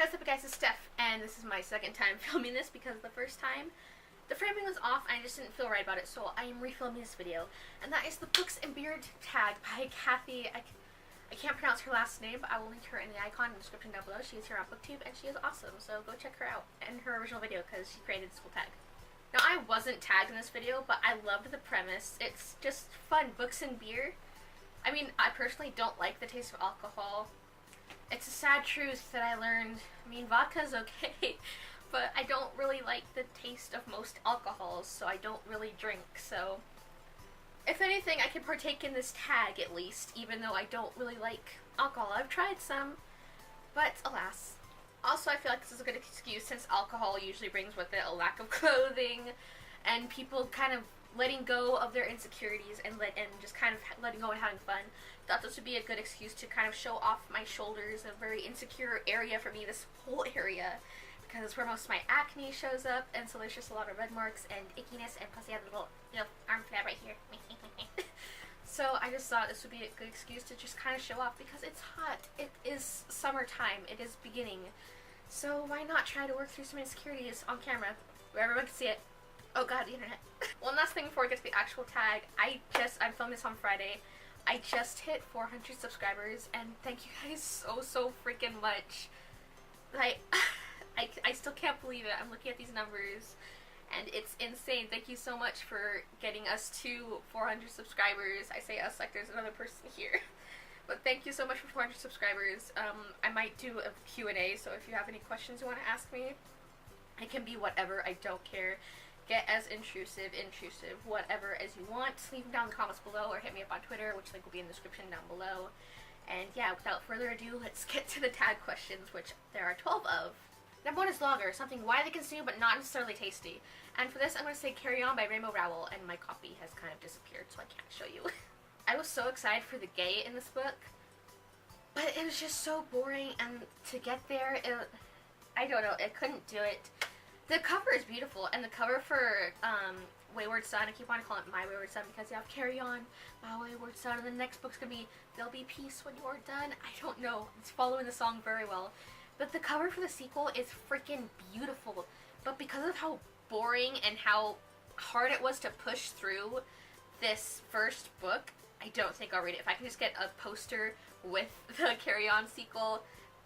What's up guys, it's Steph, and this is my second time filming this because the first time the framing was off and I just didn't feel right about it, so I am refilming this video. And that is the Books and Beard tag by Kathy. I can't pronounce her last name, but I will link her in the icon in the description down below. She is here on BookTube and she is awesome, so go check her out and her original video because she created this cool tag. Now, I wasn't tagged in this video, but I loved the premise. It's just fun. Books and beer. I mean, I personally don't like the taste of alcohol. It's a sad truth that I learned. I mean, vodka's okay, but I don't really like the taste of most alcohols, so I don't really drink. So, if anything, I can partake in this tag at least, even though I don't really like alcohol. I've tried some, but alas. Also, I feel like this is a good excuse since alcohol usually brings with it a lack of clothing and people kind of letting go of their insecurities and just kind of letting go and having fun. Thought this would be a good excuse to kind of show off my shoulders, a very insecure area for me, this whole area, because it's where most of my acne shows up, and so there's just a lot of red marks and ickiness, and plus I have a little, arm flab right here. So I just thought this would be a good excuse to just kind of show off because it's hot. It is summertime. It is beginning. So why not try to work through some insecurities on camera where everyone can see it? Oh god, the internet. One last thing before we get to the actual tag. I'm filming this on Friday. I just hit 400 subscribers and thank you guys so freaking much. Like, I still can't believe it. I'm looking at these numbers and it's insane. Thank you so much for getting us to 400 subscribers. I say us like there's another person here. But thank you so much for 400 subscribers. I might do a Q&A, so if you have any questions you want to ask me, it can be whatever. I don't care. Get as intrusive, whatever as you want. Leave them down in the comments below or hit me up on Twitter, which link will be in the description down below. And yeah, without further ado, let's get to the tag questions, which there are 12 of. Number 1 is lager, something widely consumed but not necessarily tasty. And for this, I'm going to say Carry On by Rainbow Rowell, and my copy has kind of disappeared, so I can't show you. I was so excited for the gay in this book, but it was just so boring, and to get there, I don't know, I couldn't do it. The cover is beautiful, and the cover for Wayward Son, I keep wanting to call it My Wayward Son because you have Carry On, My Wayward Son, and the next book's going to be There'll Be Peace When You're Done. I don't know, it's following the song very well. But the cover for the sequel is freaking beautiful, but because of how boring and how hard it was to push through this first book, I don't think I'll read it. If I can just get a poster with the Carry On sequel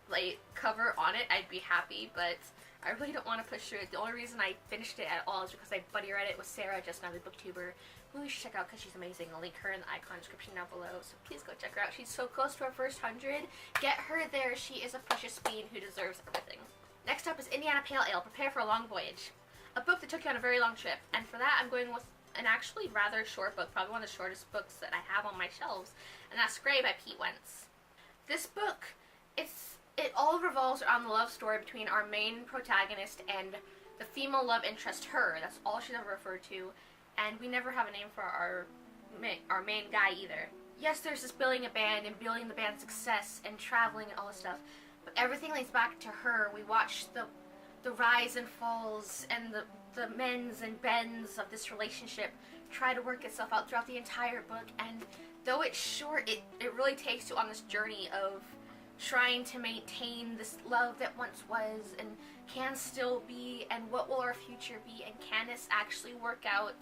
like cover on it, I'd be happy, but I really don't want to push through it. The only reason I finished it at all is because I buddy read it with Sarah, just another booktuber, who you should check out because she's amazing. I'll link her in the icon description down below, so please go check her out. She's so close to her first 100. Get her there. She is a precious being who deserves everything. Next up is Indiana Pale Ale, Prepare for a Long Voyage. A book that took you on a very long trip, and for that I'm going with an actually rather short book, probably one of the shortest books that I have on my shelves, and that's Grey by Pete Wentz. This book, it all revolves around the love story between our main protagonist and the female love interest, her. That's all she's ever referred to, and we never have a name for our main guy either. Yes, there's this building a band and building the band's success and traveling and all this stuff, but everything leads back to her. We watch the rise and falls and the mends and bends of this relationship try to work itself out throughout the entire book, and though it's short, it really takes you on this journey of trying to maintain this love that once was and can still be, and what will our future be, and can this actually work out?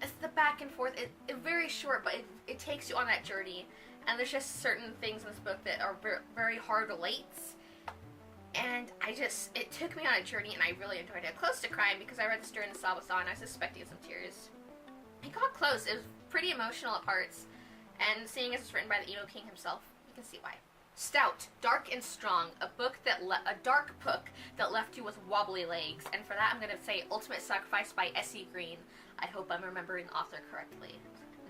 It's the back and forth. It's very short, but it takes you on that journey, and there's just certain things in this book that are very hard relates. And it took me on a journey, and I really enjoyed it. Close to crying because I read this during the Sabathon. I was suspecting some tears. It got close. It was pretty emotional at parts, and seeing as it's written by the Emo King himself, you can see why. Stout, Dark and Strong, a dark book that left you with wobbly legs, and for that I'm going to say Ultimate Sacrifice by S.E. Green. I hope I'm remembering the author correctly.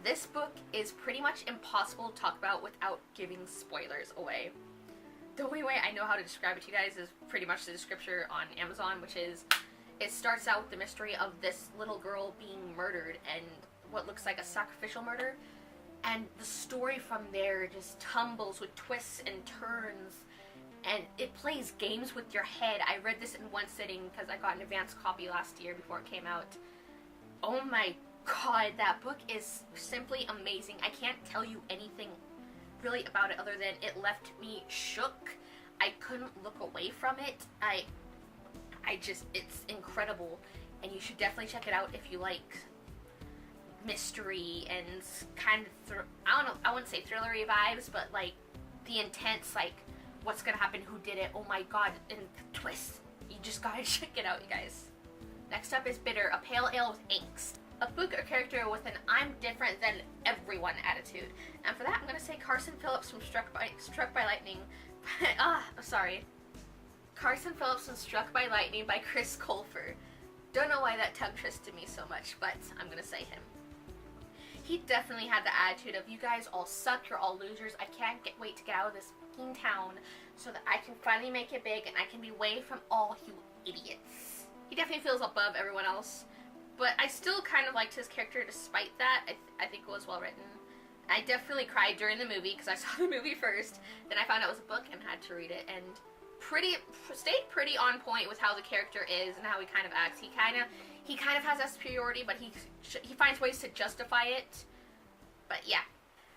This book is pretty much impossible to talk about without giving spoilers away. The only way I know how to describe it to you guys is pretty much the description on Amazon, which is, it starts out with the mystery of this little girl being murdered, and what looks like a sacrificial murder, and the story from there just tumbles with twists and turns, and it plays games with your head. I read this in one sitting because I got an advanced copy last year before it came out. Oh my god, that book is simply amazing. I can't tell you anything really about it other than it left me shook. I couldn't look away from it. I just, it's incredible, and you should definitely check it out if you like mystery and kind of, I don't know, I wouldn't say thrillery vibes, but like the intense, like what's gonna happen, who did it, oh my god, and the twist. You just gotta check it out, you guys. Next up is Bitter, a pale ale with angst. A book or character with an I'm different than everyone attitude. And for that, I'm gonna say Carson Phillips from Struck by Lightning. Sorry. Carson Phillips from Struck by Lightning by Chris Colfer. Don't know why that tongue twisted me so much, but I'm gonna say him. He definitely had the attitude of, you guys all suck, you're all losers, I can't wait to get out of this fucking town so that I can finally make it big and I can be away from all you idiots. He definitely feels above everyone else, but I still kind of liked his character despite that. I think it was well written. I definitely cried during the movie because I saw the movie first, then I found out it was a book and had to read it, and stayed pretty on point with how the character is and how he kind of acts. He kind of has that superiority, but he finds ways to justify it. But yeah,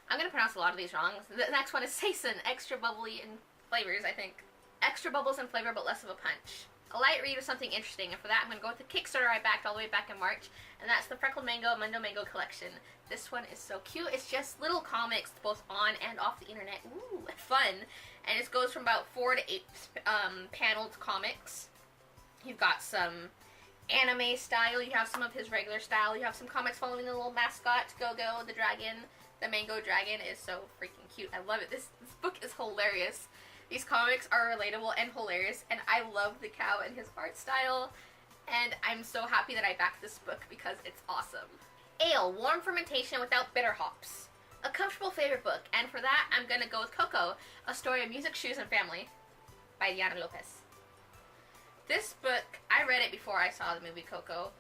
I'm gonna pronounce a lot of these wrong. The next one is Saison, extra bubbly in flavors, I think. Extra bubbles in flavor, but less of a punch. A light read with something interesting, and for that I'm gonna go with the Kickstarter I backed all the way back in March, and that's the Freckled Mango Mundo Mango collection. This one is so cute. It's just little comics both on and off the internet. Ooh, fun. And it goes from about 4 to 8 paneled comics. You've got some anime style, you have some of his regular style, you have some comics following the little mascot, Go-Go, the dragon. The mango dragon is so freaking cute. I love it. This book is hilarious. These comics are relatable and hilarious, and I love the cow and his art style, and I'm so happy that I backed this book because it's awesome. Ale, warm fermentation without bitter hops. A comfortable favorite book, and for that, I'm gonna go with Coco, A Story of Music, Shoes, and Family by Diana Lopez. This book, I read it before I saw the movie Coco,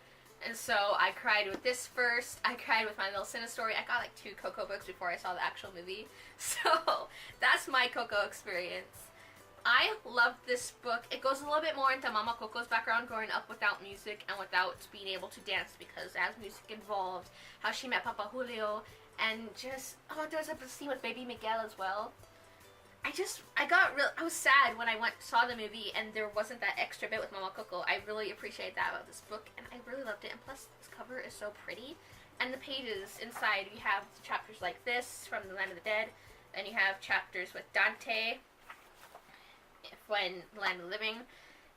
and so I cried with this first. I cried with My Little Cinna Story. I got like 2 Coco books before I saw the actual movie, so that's my Coco experience. I loved this book. It goes a little bit more into Mama Coco's background growing up without music and without being able to dance, because as music involved, how she met Papa Julio, and just, there was a scene with Baby Miguel as well. I was sad when I saw the movie and there wasn't that extra bit with Mama Coco. I really appreciate that about this book, and I really loved it, and plus this cover is so pretty. And the pages inside, you have chapters like this from the Land of the Dead, then you have chapters with Dante when the Land of the Living.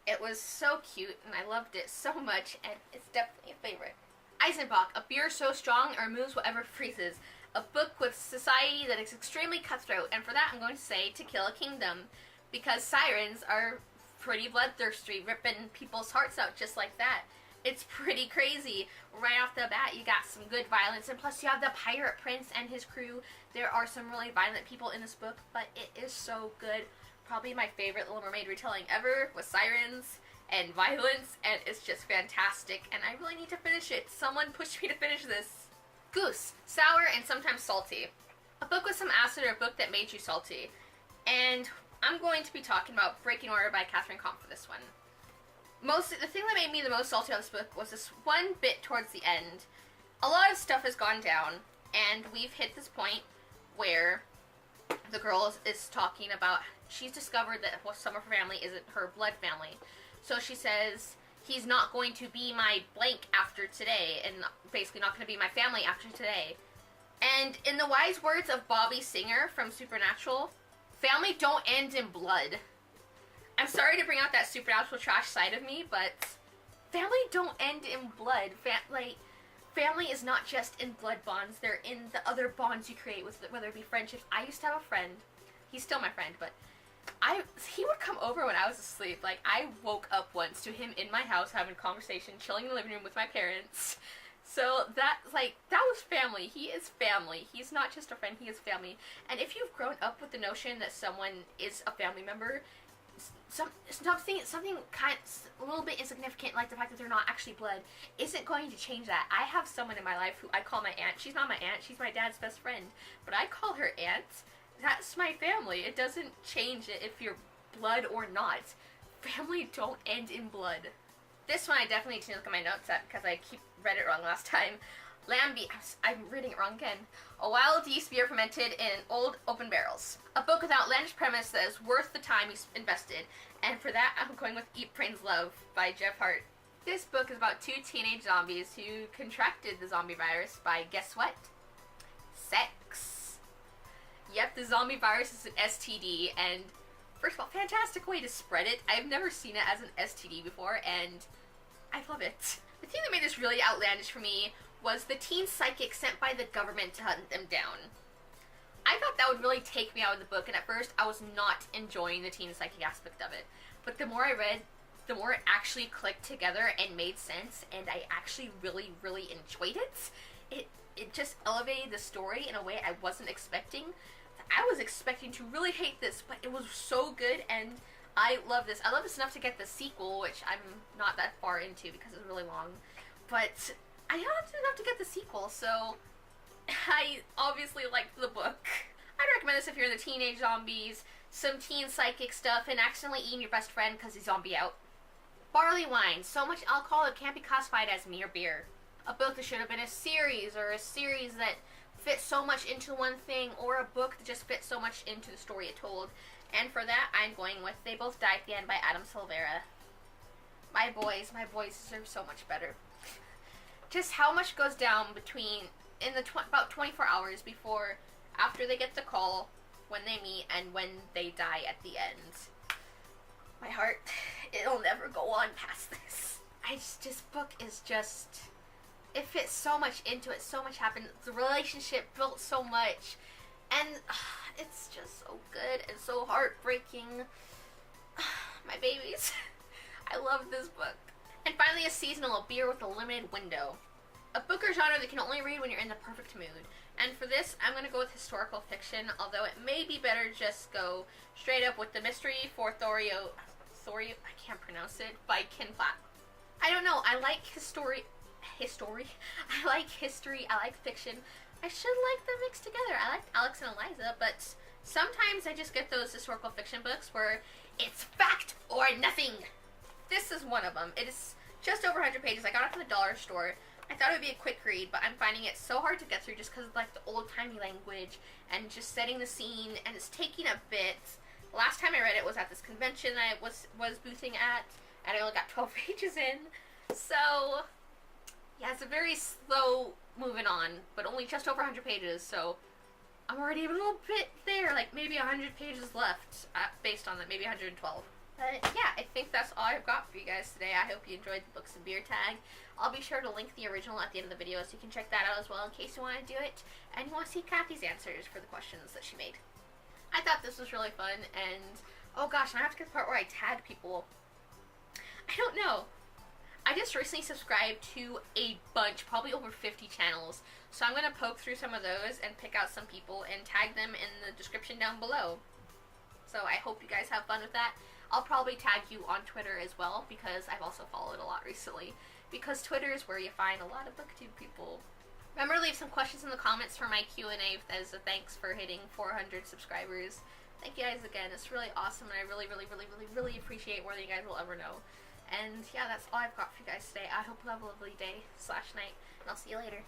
It was so cute, and I loved it so much, and it's definitely a favorite. Eisenbach, a beer so strong it removes whatever freezes. A book with society that is extremely cutthroat, and for that I'm going to say To Kill a Kingdom, because sirens are pretty bloodthirsty, ripping people's hearts out just like that. It's pretty crazy. Right off the bat, you got some good violence, and plus you have the Pirate Prince and his crew. There are some really violent people in this book, but it is so good. Probably my favorite Little Mermaid retelling ever, with sirens and violence, and it's just fantastic, and I really need to finish it. Someone pushed me to finish this. Goose, sour and sometimes salty. A book with some acid, or a book that made you salty. And I'm going to be talking about Breaking Order by Catherine Comp for this one. The thing that made me the most salty on this book was this one bit towards the end. A lot of stuff has gone down, and we've hit this point where the girl is talking about, she's discovered that some of her family isn't her blood family. So she says, he's not going to be my blank after today, and basically not going to be my family after today. And in the wise words of Bobby Singer from Supernatural, family don't end in blood. I'm sorry to bring out that supernatural trash side of me, but family don't end in blood. Family is not just in blood bonds, they're in the other bonds you create, with whether it be friendships. I used to have a friend, he's still my friend, but he would come over when I was asleep. Like, I woke up once to him in my house having a conversation, chilling in the living room with my parents. So that was family. He is family. He's not just a friend, he is family. And if you've grown up with the notion that someone is a family member, something kind of a little bit insignificant, like the fact that they're not actually blood, isn't going to change that. I have someone in my life who I call my aunt. She's not my aunt, she's my dad's best friend, but I call her aunt. That's my family. It doesn't change it if you're blood or not. Family don't end in blood. This one I definitely need to look at my notes at because I read it wrong last time. I'm reading it wrong again. A wild yeast beer fermented in old open barrels. A book with outlandish premise that is worth the time you invested. And for that, I'm going with Eat, Brains, Love by Jeff Hart. This book is about 2 teenage zombies who contracted the zombie virus by, guess what? Sex. Yep, the zombie virus is an STD, and first of all, fantastic way to spread it. I've never seen it as an STD before, and I love it. The thing that made this really outlandish for me was the teen psychic sent by the government to hunt them down. I thought that would really take me out of the book, and at first I was not enjoying the teen psychic aspect of it. But the more I read, the more it actually clicked together and made sense, and I actually really, really enjoyed it. It just elevated the story in a way I wasn't expecting. I was expecting to really hate this, but it was so good, and I love this. I love this enough to get the sequel, which I'm not that far into because it's really long. But I loved it enough to get the sequel, so I obviously liked the book. I'd recommend this if you're in the teenage zombies, some teen psychic stuff, and accidentally eating your best friend because he's zombie out. Barley Wine. So much alcohol it can't be classified as mere beer. A book that should have been a series, or a series that fit so much into one thing, or a book that just fit so much into the story it told. And for that, I'm going with They Both Die at the End by Adam Silvera. My boys deserve so much better. Just how much goes down between, in the about 24 hours before, after they get the call, when they meet, and when they die at the end. My heart, it'll never go on past this. This book is just, it fits so much into it, so much happened, the relationship built so much, and it's just so good and so heartbreaking. My babies. I love this book. And finally, a seasonal beer with a limited window. A book or genre that you can only read when you're in the perfect mood. And for this, I'm going to go with historical fiction, although it may be better just go straight up with The Mystery for Thorio, I can't pronounce it, by Ken Platt. I don't know, I like history, I like history, I like fiction. I should like them mixed together. I liked Alex and Eliza, but sometimes I just get those historical fiction books where it's fact or nothing. This is one of them. It is just over 100 pages. I got it from the dollar store. I thought it would be a quick read, but I'm finding it so hard to get through just because of like the old-timey language and just setting the scene, and it's taking a bit. The last time I read it was at this convention I was boothing at, and I only got 12 pages in. So, yeah, it's a very slow moving on, but only just over 100 pages, so I'm already a little bit there, like maybe 100 pages left, based on that, maybe 112. But yeah, I think that's all I've got for you guys today. I hope you enjoyed the Books and Beer tag. I'll be sure to link the original at the end of the video so you can check that out as well in case you want to do it and you want to see Kathy's answers for the questions that she made. I thought this was really fun, and oh gosh, I have to get the part where I tag people. I don't know. I just recently subscribed to a bunch, probably over 50 channels, so I'm going to poke through some of those and pick out some people and tag them in the description down below. So I hope you guys have fun with that. I'll probably tag you on Twitter as well, because I've also followed a lot recently, because Twitter is where you find a lot of booktube people. Remember to leave some questions in the comments for my Q&A as a thanks for hitting 400 subscribers. Thank you guys again. It's really awesome, and I really, really, really, really, really appreciate more than you guys will ever know. And yeah, that's all I've got for you guys today. I hope you have a lovely day/night, and I'll see you later.